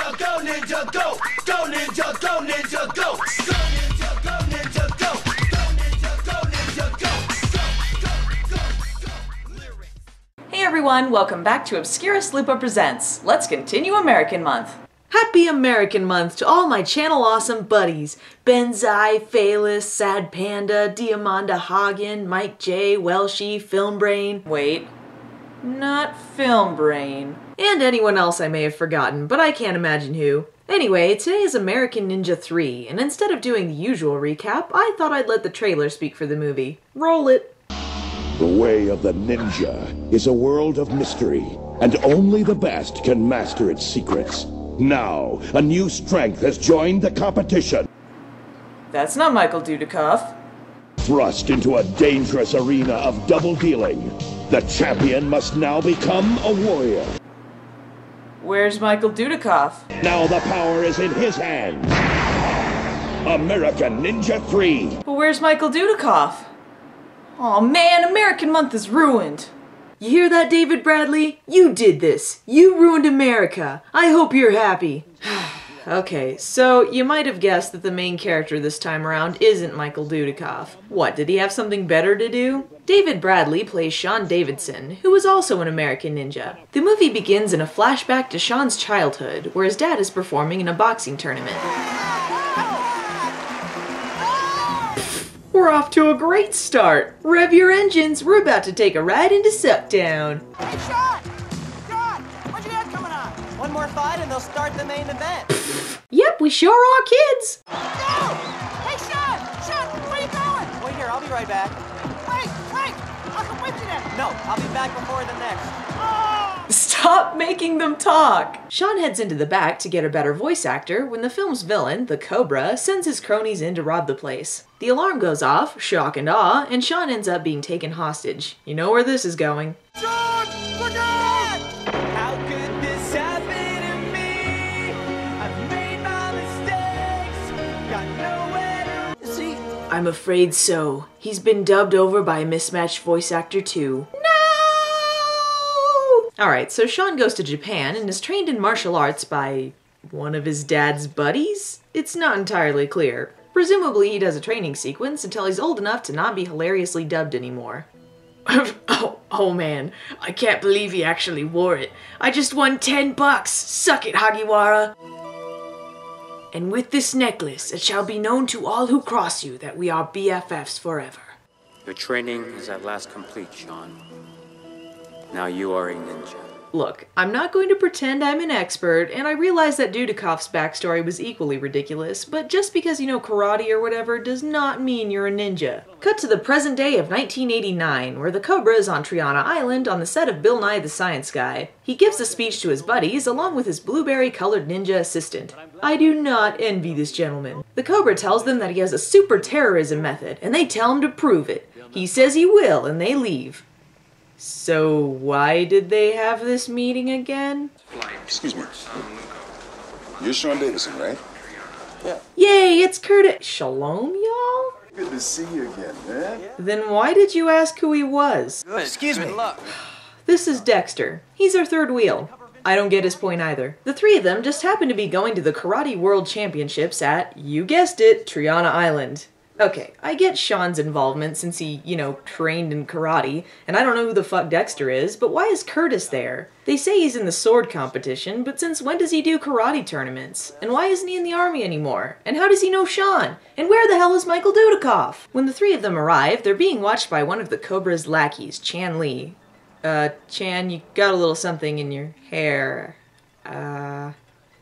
ninja, go ninja, go! Go ninja, go ninja, go! Go ninja, go ninja, go! Go ninja, go ninja, go! Go! Lyrics. Hey everyone, welcome back to Obscurus Lupa Presents. Let's continue American Month. Happy American Month to all my channel awesome buddies. Benzai, Phalis, Sad Panda, Diamanda Hagen, Mike J, Welshie, Film Brain. Wait, not Film Brain. And anyone else I may have forgotten, but I can't imagine who. Anyway, today is American Ninja 3, and instead of doing the usual recap, I thought I'd let the trailer speak for the movie. Roll it. The way of the ninja is a world of mystery, and only the best can master its secrets. Now, a new strength has joined the competition. That's not Michael Dudikoff. Thrust into a dangerous arena of double dealing, the champion must now become a warrior. Where's Michael Dudikoff? Now the power is in his hands. American Ninja 3. But where's Michael Dudikoff? Aw man, American Month is ruined. You hear that, David Bradley? You did this. You ruined America. I hope you're happy. Okay, so you might have guessed that the main character this time around isn't Michael Dudikoff. What, did he have something better to do? David Bradley plays Sean Davidson, who was also an American ninja. The movie begins in a flashback to Sean's childhood, where his dad is performing in a boxing tournament. We're off to a great start! Rev your engines, we're about to take a ride into Sucktown! Hey, Sean! Sean! What you got coming on? One more fight and they'll start the main event. Yep, we sure are, kids! No! Hey, Sean! Sean, where you going? Wait here, I'll be right back. Wait! I'll come with you then. No, I'll be back before the next. Stop making them talk! Sean heads into the back to get a better voice actor when the film's villain, the Cobra, sends his cronies in to rob the place. The alarm goes off, shock and awe, and Sean ends up being taken hostage. You know where this is going. Sean! Look out! How could this happen to me? I've made my mistakes. Got nowhere to... See? I'm afraid so. He's been dubbed over by a mismatched voice actor too. No! Alright, so Sean goes to Japan and is trained in martial arts by one of his dad's buddies? It's not entirely clear. Presumably he does a training sequence until he's old enough to not be hilariously dubbed anymore. oh man, I can't believe he actually wore it. I just won $10. Suck it, Hagiwara. And with this necklace, it shall be known to all who cross you that we are BFFs forever. Your training is at last complete, Sean. Now you are a ninja. Look, I'm not going to pretend I'm an expert, and I realize that Dudikoff's backstory was equally ridiculous, but just because you know karate or whatever does not mean you're a ninja. Cut to the present day of 1989, where the Cobra is on Triana Island on the set of Bill Nye the Science Guy. He gives a speech to his buddies along with his blueberry-colored ninja assistant. I do not envy this gentleman. The Cobra tells them that he has a super terrorism method, and they tell him to prove it. He says he will, and they leave. So why did they have this meeting again? Excuse me. You're Sean Davidson, right? Yeah. Yay, it's Curtis. Shalom, y'all? Good to see you again, man. Then why did you ask who he was? Excuse me. Look. This is Dexter. He's our third wheel. I don't get his point either. The three of them just happen to be going to the Karate World Championships at, you guessed it, Triana Island. Okay, I get Sean's involvement since he, trained in karate, and I don't know who the fuck Dexter is, but why is Curtis there? They say he's in the sword competition, but since when does he do karate tournaments? And why isn't he in the army anymore? And how does he know Sean? And where the hell is Michael Dudikoff? When the three of them arrive, they're being watched by one of the Cobra's lackeys, Chan Lee. Chan, you got a little something in your hair.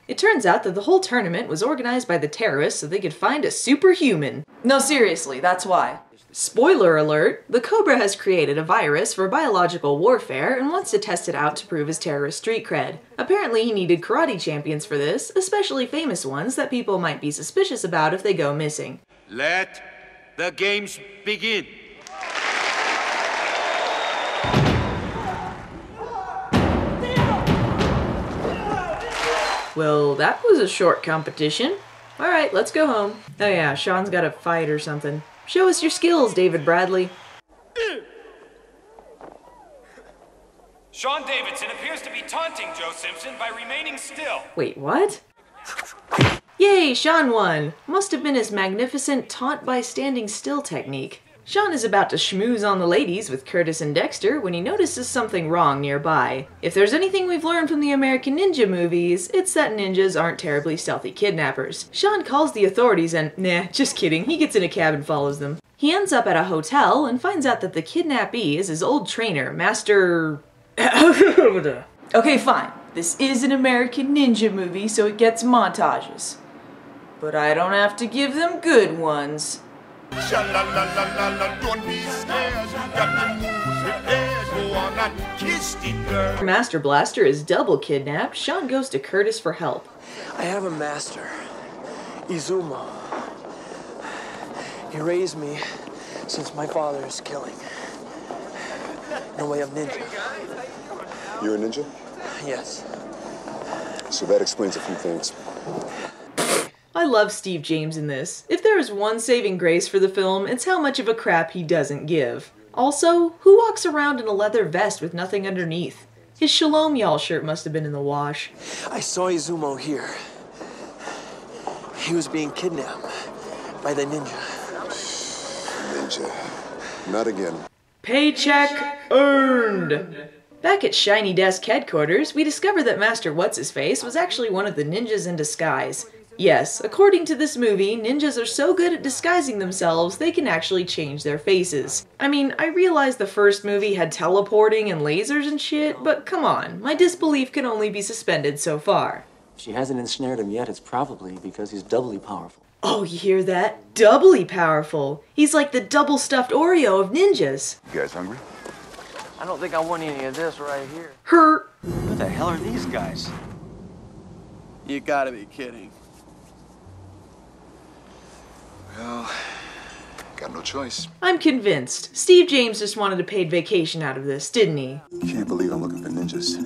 It turns out that the whole tournament was organized by the terrorists so they could find a superhuman. No, seriously, that's why. Spoiler alert, the Cobra has created a virus for biological warfare and wants to test it out to prove his terrorist street cred. Apparently he needed karate champions for this, especially famous ones that people might be suspicious about if they go missing. Let the games begin. Well, that was a short competition. Alright, let's go home. Oh yeah, Sean's got a fight or something. Show us your skills, David Bradley. Sean Davidson appears to be taunting Joe Simpson by remaining still. Wait, what? Yay, Sean won! Must have been his magnificent taunt by standing still technique. Sean is about to schmooze on the ladies with Curtis and Dexter when he notices something wrong nearby. If there's anything we've learned from the American Ninja movies, it's that ninjas aren't terribly stealthy kidnappers. Sean calls the authorities and, nah, just kidding, he gets in a cab and follows them. He ends up at a hotel and finds out that the kidnappee is his old trainer, Master... Okay, fine. This is an American Ninja movie, so it gets montages. But I don't have to give them good ones. Sha-la-la-la-la-la, don't be scared. You got to move prepared. Go on and kiss the girl. Master Blaster is double kidnapped. Sean goes to Curtis for help. I have a master, Izumo. He raised me since my father's killing. No way of ninja. You're a ninja? Yes. So that explains a few things. I love Steve James in this. If there is one saving grace for the film, it's how much of a crap he doesn't give. Also, who walks around in a leather vest with nothing underneath? His Shalom Y'all shirt must have been in the wash. I saw Izumo here. He was being kidnapped by the ninja. Ninja. Not again. Paycheck earned! Back at Shiny Desk headquarters, we discover that Master What's-His-Face was actually one of the ninjas in disguise. Yes, according to this movie, ninjas are so good at disguising themselves, they can actually change their faces. I mean, I realize the first movie had teleporting and lasers and shit, but come on, my disbelief can only be suspended so far. If she hasn't ensnared him yet, it's probably because he's doubly powerful. Oh, you hear that? Doubly powerful. He's like the double-stuffed Oreo of ninjas. You guys hungry? I don't think I want any of this right here. Her. Who the hell are these guys? You gotta be kidding. Well, got no choice. I'm convinced. Steve James just wanted a paid vacation out of this, didn't he? Can't believe I'm looking for ninjas.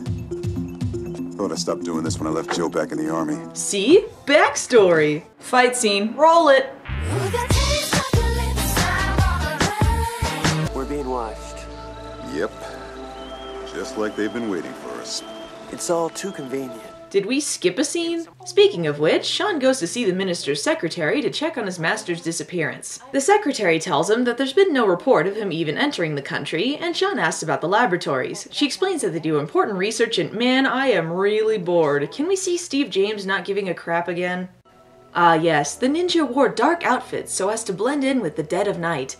Thought I stopped doing this when I left Joe back in the army. See? Backstory. Fight scene. Roll it. We're being watched. Yep. Just like they've been waiting for us. It's all too convenient. Did we skip a scene? Speaking of which, Sean goes to see the minister's secretary to check on his master's disappearance. The secretary tells him that there's been no report of him even entering the country, and Sean asks about the laboratories. She explains that they do important research and man, I am really bored. Can we see Steve James not giving a crap again? Ah yes, the ninja wore dark outfits so as to blend in with the dead of night.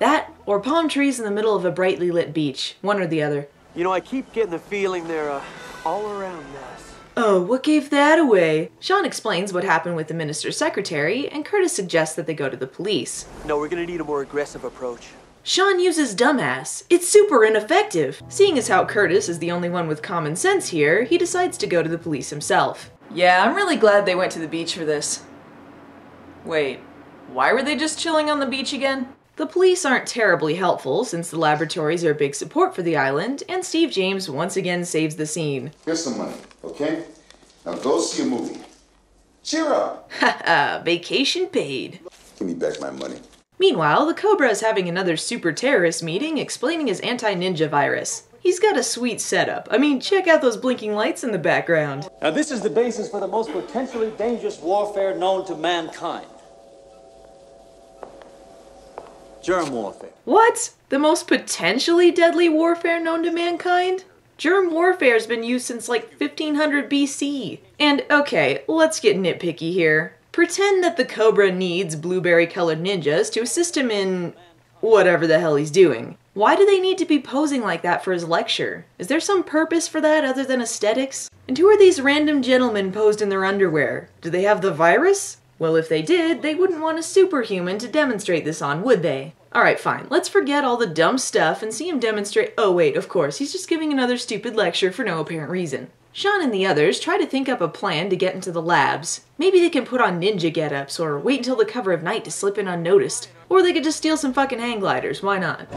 That, or palm trees in the middle of a brightly lit beach. One or the other. You know, I keep getting the feeling they're all around us. Oh, what gave that away? Sean explains what happened with the minister's secretary, and Curtis suggests that they go to the police. No, we're gonna need a more aggressive approach. Sean uses dumbass. It's super ineffective. Seeing as how Curtis is the only one with common sense here, he decides to go to the police himself. Yeah, I'm really glad they went to the beach for this. Wait, why were they just chilling on the beach again? The police aren't terribly helpful since the laboratories are a big support for the island, and Steve James once again saves the scene. Here's some money, okay? Now go see a movie. Cheer up! Haha, vacation paid. Give me back my money. Meanwhile, the Cobra is having another super terrorist meeting explaining his anti-ninja virus. He's got a sweet setup. I mean, check out those blinking lights in the background. Now this is the basis for the most potentially dangerous warfare known to mankind. Germ warfare. What? The most potentially deadly warfare known to mankind? Germ warfare's been used since like 1500 BC. And okay, let's get nitpicky here. Pretend that the Cobra needs blueberry-colored ninjas to assist him in whatever the hell he's doing. Why do they need to be posing like that for his lecture? Is there some purpose for that other than aesthetics? And who are these random gentlemen posed in their underwear? Do they have the virus? Well, if they did, they wouldn't want a superhuman to demonstrate this on, would they? Alright, fine. Let's forget all the dumb stuff and see him demonstrate— oh wait, of course, he's just giving another stupid lecture for no apparent reason. Sean and the others try to think up a plan to get into the labs. Maybe they can put on ninja get-ups, or wait until the cover of night to slip in unnoticed. Or they could just steal some fucking hang gliders, why not?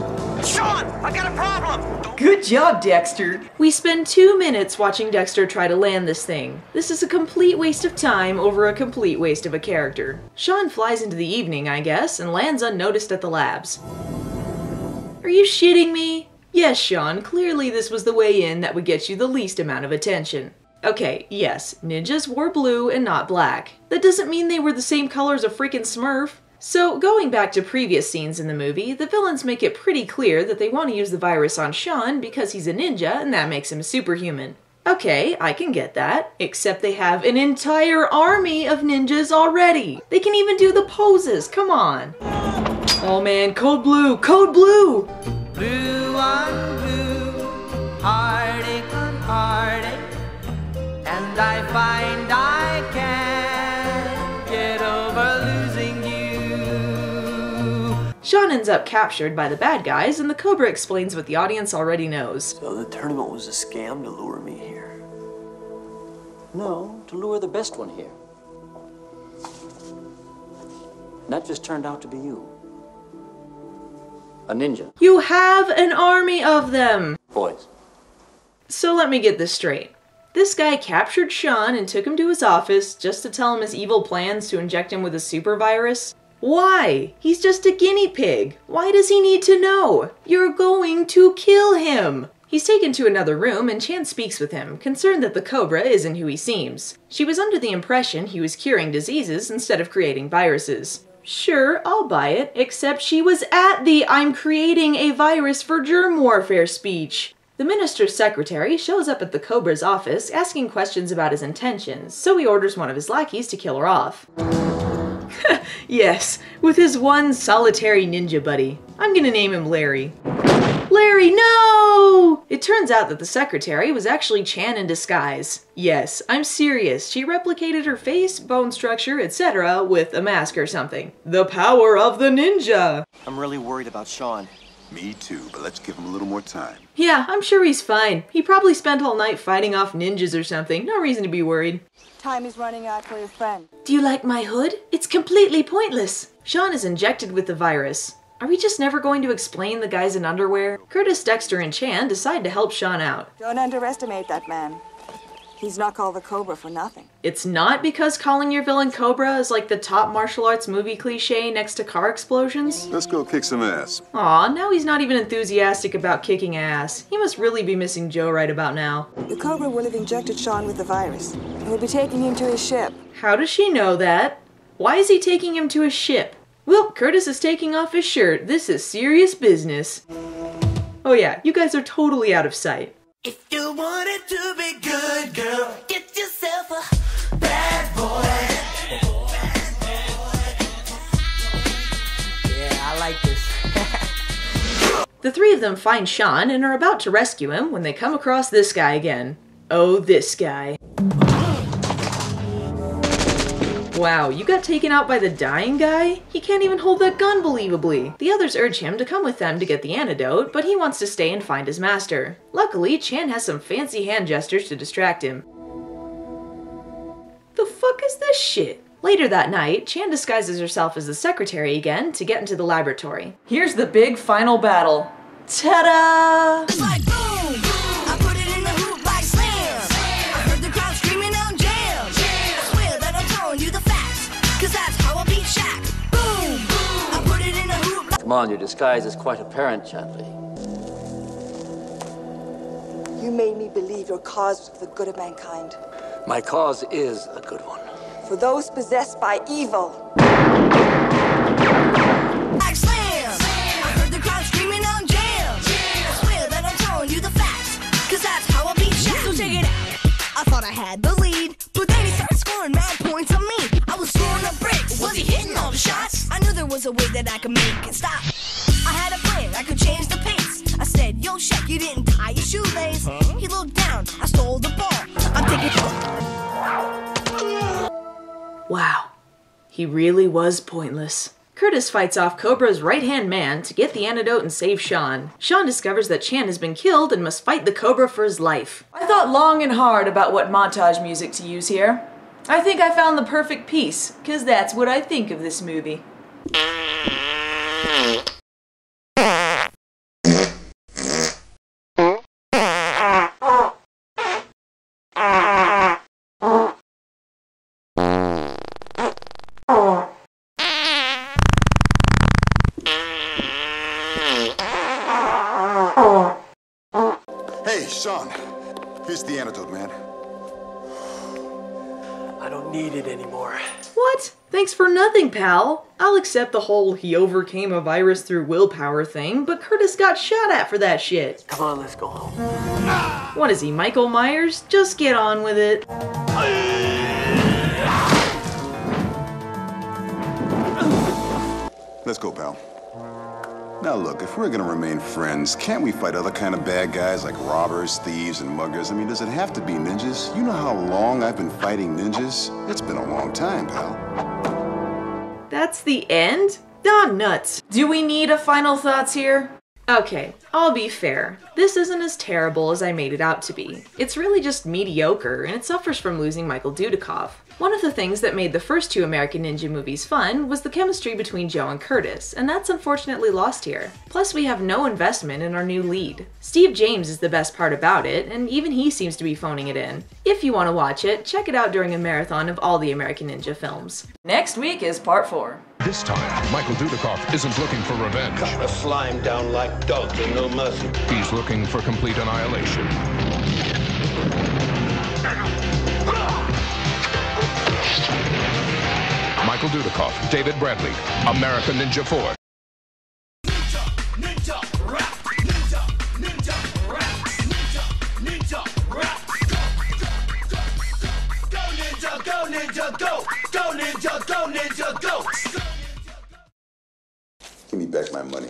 Sean, I got a problem! Good job, Dexter! We spend 2 minutes watching Dexter try to land this thing. This is a complete waste of time over a complete waste of a character. Sean flies into the evening, I guess, and lands unnoticed at the labs. Are you shitting me? Yes, Sean, clearly this was the way in that would get you the least amount of attention. Okay, yes, ninjas wore blue and not black. That doesn't mean they were the same color as a freaking Smurf. So, going back to previous scenes in the movie, the villains make it pretty clear that they want to use the virus on Sean because he's a ninja and that makes him a superhuman. Okay, I can get that, except they have an entire army of ninjas already. They can even do the poses, come on. Oh man, code blue, code blue! Blue on blue, heartache on heartache, and I find I can't get over losing you. Sean ends up captured by the bad guys, and the Cobra explains what the audience already knows. So the tournament was a scam to lure me here? No, to lure the best one here. And that just turned out to be you. A ninja. You have an army of them! Boys. So let me get this straight. This guy captured Sean and took him to his office just to tell him his evil plans to inject him with a super virus? Why? He's just a guinea pig. Why does he need to know? You're going to kill him! He's taken to another room and Chan speaks with him, concerned that the Cobra isn't who he seems. She was under the impression he was curing diseases instead of creating viruses. Sure, I'll buy it, except she was at the "I'm creating a virus for germ warfare" speech. The minister's secretary shows up at the Cobra's office asking questions about his intentions, so he orders one of his lackeys to kill her off. Yes, with his one solitary ninja buddy. I'm gonna name him Larry. Larry, no! It turns out that the secretary was actually Chan in disguise. Yes, I'm serious. She replicated her face, bone structure, etc. with a mask or something. The power of the ninja! I'm really worried about Sean. Me too, but let's give him a little more time. Yeah, I'm sure he's fine. He probably spent all night fighting off ninjas or something. No reason to be worried. Time is running out for your friend. Do you like my hood? It's completely pointless. Sean is injected with the virus. Are we just never going to explain the guys in underwear? Curtis, Dexter, and Chan decide to help Sean out. Don't underestimate that man. He's not called the Cobra for nothing. It's not because calling your villain Cobra is like the top martial arts movie cliche next to car explosions? Let's go kick some ass. Aw, now he's not even enthusiastic about kicking ass. He must really be missing Joe right about now. The Cobra will have injected Sean with the virus. We'll be taking him to his ship. How does she know that? Why is he taking him to his ship? Well, Curtis is taking off his shirt. This is serious business. Oh yeah, you guys are totally out of sight. If you want it to be good, girl, get yourself a bad boy. Yeah, I like this. The three of them find Sean and are about to rescue him when they come across this guy again. Oh, this guy. Wow, you got taken out by the dying guy? He can't even hold that gun believably. The others urge him to come with them to get the antidote, but he wants to stay and find his master. Luckily, Chan has some fancy hand gestures to distract him. The fuck is this shit? Later that night, Chan disguises herself as the secretary again to get into the laboratory. Here's the big final battle. Ta-da! It's like boom, I put it in the hoop like slam. I heard the crowd screaming out jam. I swear that I'm telling you the facts, cause that's how I beat Shaq. Boom, I put it in the hoop like... Come on, your disguise is quite apparent, Chantley. You made me believe your cause was for the good of mankind. My cause is a good one. For those possessed by evil. like slam. I heard the crowd screaming out jam. I swear that I'm telling you the facts, cause that's how I beat Shaq. So check it out. I thought I had the lead, but then he started scoring mad points on me. I was scoring up bricks. Was he hitting all the shots? I knew there was a way that I could make it stop. I had a plan, I could change the pace. I said, yo, Shaq, you didn't tie your shoelace. He looked down, I stole the ball. I'm thinking... Wow, he really was pointless. Curtis fights off Cobra's right-hand man to get the antidote and save Sean. Sean discovers that Chan has been killed and must fight the Cobra for his life. I thought long and hard about what montage music to use here. I think I found the perfect piece, cause that's what I think of this movie. Hey, Sean. Here's the antidote, man. don't need it anymore. What? Thanks for nothing, pal. I'll accept the whole he overcame a virus through willpower thing, but Curtis got shot at for that shit. Come on, let's go home. What is he, Michael Myers? Just get on with it. Let's go, pal. Now look, if we're gonna remain friends, can't we fight other kind of bad guys like robbers, thieves, and muggers? I mean, does it have to be ninjas? You know how long I've been fighting ninjas? It's been a long time, pal. That's the end? Ah, nuts. Do we need a final thoughts here? Okay, I'll be fair. This isn't as terrible as I made it out to be. It's really just mediocre, and it suffers from losing Michael Dudikoff. One of the things that made the first two American Ninja movies fun was the chemistry between Joe and Curtis, and that's unfortunately lost here. Plus, we have no investment in our new lead. Steve James is the best part about it, and even he seems to be phoning it in. If you want to watch it, check it out during a marathon of all the American Ninja films. Next week is part 4. This time, Michael Dudikoff isn't looking for revenge. Cut the slime down like dogs with no mercy. He's looking for complete annihilation. Michael Dudikoff, David Bradley, American Ninja 4. Ninja rap, ninja rap, ninja rap. Go ninja, go ninja, go! Go ninja, go ninja, go! Give me back my money.